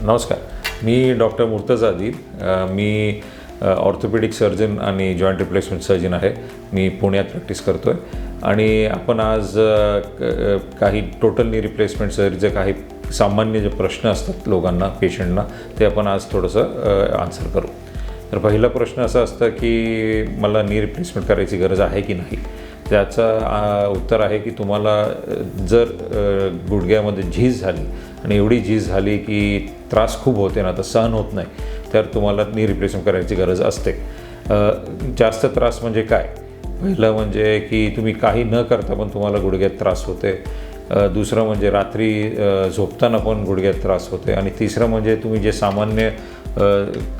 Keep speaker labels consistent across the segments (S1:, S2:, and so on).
S1: नमस्कार, मी डॉक्टर मुर्तजा अदील. मी orthopaedic surgeon आणि joint replacement surgeon आहे. मी पुण्यात प्रॅक्टिस करतो आहे आणि आपण आज काही टोटल नी रिप्लेसमेंट सर्जरीचे काही सामान्य जे प्रश्न असतात लोकांना, पेशंटना, ते आपण आज थोडंसं आन्सर करू. तर पहिला प्रश्न असा असतं की मला नी रिप्लेसमेंट करायची गरज आहे की नाही. त्याचं उत्तर आहे की तुम्हाला जर गुडघ्यामध्ये झीज झाली आणि एवढी झीज झाली की त्रास खूप होते ना, तर सहन होत नाही, तर तुम्हाला नी रिप्लेसमेंट करायची गरज असते. जास्त त्रास म्हणजे काय? पहिलं म्हणजे की तुम्ही काही न करता पण तुम्हाला गुडघ्यात त्रास होते. दुसरं म्हणजे रात्री झोपताना पण गुडघ्यात त्रास होते. आणि तिसरं म्हणजे तुम्ही जे सामान्य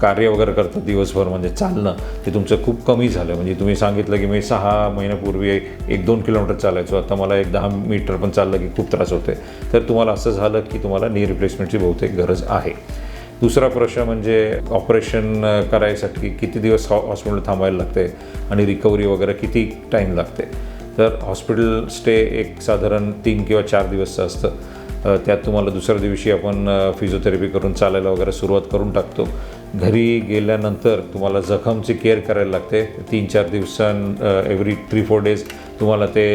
S1: कार्य वगैरे करता दिवसभर, म्हणजे चालणं, ते तुमचं खूप कमी झालं. म्हणजे तुम्ही सांगितलं की मी 6 महिन्यापूर्वी 1-2 किलोमीटर चालायचो, आता मला 10 मीटर पण चाललं की खूप त्रास होते. तर तुम्हाला असं झालं की तुम्हाला नी रिप्लेसमेंटची बहुतेक गरज आहे. दुसरा प्रश्न म्हणजे ऑपरेशन करायसाठी किती दिवस हॉस्पिटल थांबायला लागते आणि रिकव्हरी वगैरे किती टाईम लागते. तर हॉस्पिटल स्टे एक साधारण 3 किंवा 4 दिवसाचं असतं. त्यात तुम्हाला दुसऱ्या दिवशी आपण फिजिओथेरपी करून चालायला वगैरे सुरुवात करून टाकतो. घरी गेल्यानंतर तुम्हाला जखमची केअर करायला लागते. 3-4 एव्हरी 3-4 डेज तुम्हाला ते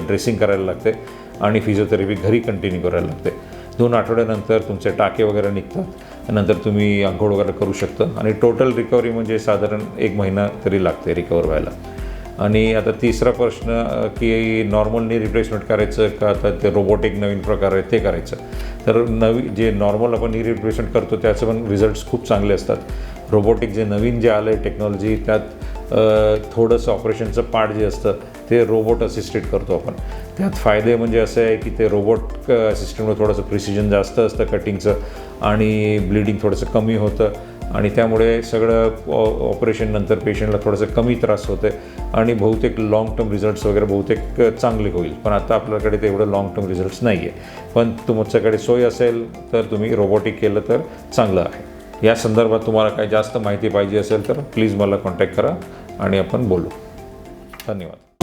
S1: ड्रेसिंग करायला लागते आणि फिजिओथेरपी घरी कंटिन्यू करायला लागते. 2 आठवड्यानंतर तुमचे टाके वगैरे निघतात. नंतर तुम्ही आंघोळ वगैरे करू शकता आणि टोटल रिकव्हरी म्हणजे साधारण 1 महिना तरी लागते रिकवर व्हायला. आणि आता तिसरा प्रश्न की नॉर्मल नी रिप्लेसमेंट करायचं का आता ते रोबोटिक नवीन प्रकार आहे ते करायचं. तर जे नॉर्मल आपण नी रिप्लेसमेंट करतो त्याचं पण रिझल्ट्स खूप चांगले असतात. रोबोटिक जे नवीन जे आलं आहे टेक्नॉलॉजी, त्यात थोडंसं ऑपरेशनचं पार्ट जे असतं ते रोबोट असिस्टेड करतो आपण. त्यात फायदे म्हणजे असं आहे की ते रोबोट असिस्टंटमध्ये थोडंसं प्रिसिजन जास्त असतं कटिंगचं आणि ब्लिडिंग थोडंसं कमी होतं आणि त्यामुळे सगळं ऑपरेशननंतर पेशंटला थोडंसं कमी त्रास होते आणि बहुतेक लाँग टर्म रिझल्ट्स वगैरे बहुतेक चांगले होईल. पण आता आपल्याकडे तेवढं लाँग टर्म रिझल्ट्स नाही आहे. पण तुमच्याकडे सोय असेल तर तुम्ही रोबोटिक केलं तर चांगलं आहे. या संदर्भात तुम्हाला काही जास्त माहिती पाहिजे असेल तर प्लीज मला कॉन्टॅक्ट करा आणि आपण बोलू. धन्यवाद.